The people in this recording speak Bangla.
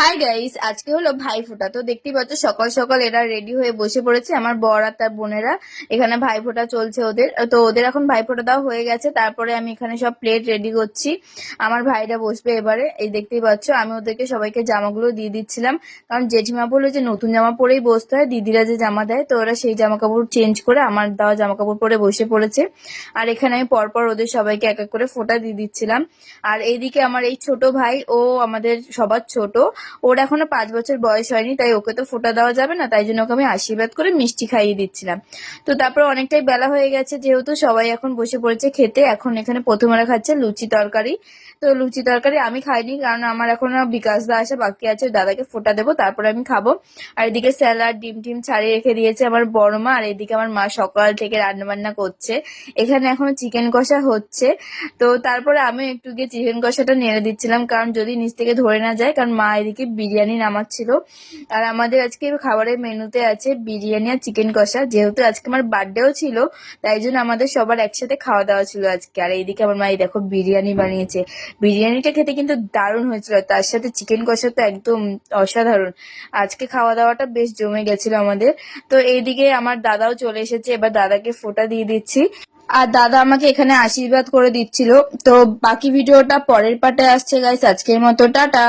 হাই গাইস, আজকে হলো ভাইফোঁটা। তো দেখতেই পাচ্ছ সকাল সকাল এরা রেডি হয়ে বসে পড়েছে, আমার বর আর তার বোনেরা। এখানে ভাইফোঁটা চলছে ওদের। তো ওদের এখন ভাইফোঁটা দেওয়া হয়ে গেছে, তারপরে আমি এখানে সব প্লেট রেডি করছি। আমার ভাইরা বসবে এবারে। এই দেখতেই পাচ্ছ আমি ওদেরকে সবাইকে জামাগুলো দিয়ে দিচ্ছিলাম, কারণ জেঠিমা বললো যে নতুন জামা পরেই বসতে হয়, দিদিরা যে জামা দেয় তো ওরা সেই জামা কাপড় চেঞ্জ করে আমার দেওয়া জামা কাপড় পরে বসে পড়েছে। আর এখানে আমি পরপর ওদের সবাইকে এক এক করে ফোঁটা দিয়ে দিচ্ছিলাম। আর এইদিকে আমার এই ছোট ভাই, ও আমাদের সবার ছোট, ওর এখনো 5 বছর বয়স হয়নি, তাই ওকে তো ফোঁটা দেওয়া যাবে না, তাই জন্য ওকে আমি আশীর্বাদ করে মিষ্টি খাইয়ে দিচ্ছিলাম। তো তারপর অনেকটাই বেলা হয়ে গেছে, যেহেতু সবাই এখন বসে পড়েছে খেতে। এখন এখানে প্রথমে খাচ্ছে লুচি তরকারি। তো লুচি তরকারি আমি খাইনি, কারণ আমার এখনো বিকাশ দা আসা বাকি আছে, দাদাকে ফোঁটা দেবো তারপরে আমি খাবো। আর এদিকে স্যালাড ডিম টিম ছাড়িয়ে রেখে দিয়েছে আমার বড় মা, আর এদিকে আমার মা সকাল থেকে রান্না বান্না করছে। এখানে এখনো চিকেন কষা হচ্ছে। তো তারপরে আমি একটু গিয়ে চিকেন কষাটা নেড়ে দিচ্ছিলাম, কারণ যদি নিচ থেকে ধরে না যায়, কারণ মা এদিকে বিরিয়ানি নামাচ্ছিল। আর আমাদের আজকে খাবারের মেনুতে আছে বিরিয়ানি আর চিকেন কষা, যেহেতু আজকে আমার বার্থডেও ছিল, তাই জন্য আমাদের সবার একসাথে খাওয়া দাওয়া ছিল আজকে। আর এইদিকে আমার মা এই দেখো বিরিয়ানি বানিয়েছে। বিরিয়ানিটা খেতে কিন্তু দারুণ হয়েছিল, তার সাথে চিকেন কষা তো একদম অসাধারণ। আজকে খাওয়া দাওয়াটা বেশ জমে গেছিল আমাদের। তো এইদিকে আমার দাদাও চলে এসেছে, এবার দাদাকে ফোঁটা দিয়ে দিচ্ছি। আর দাদা আমাকে এখানে আশীর্বাদ করে দিচ্ছিল। তো বাকি ভিডিওটা পরের পার্টে আসছে গাইস, আজকের মতো টাটা।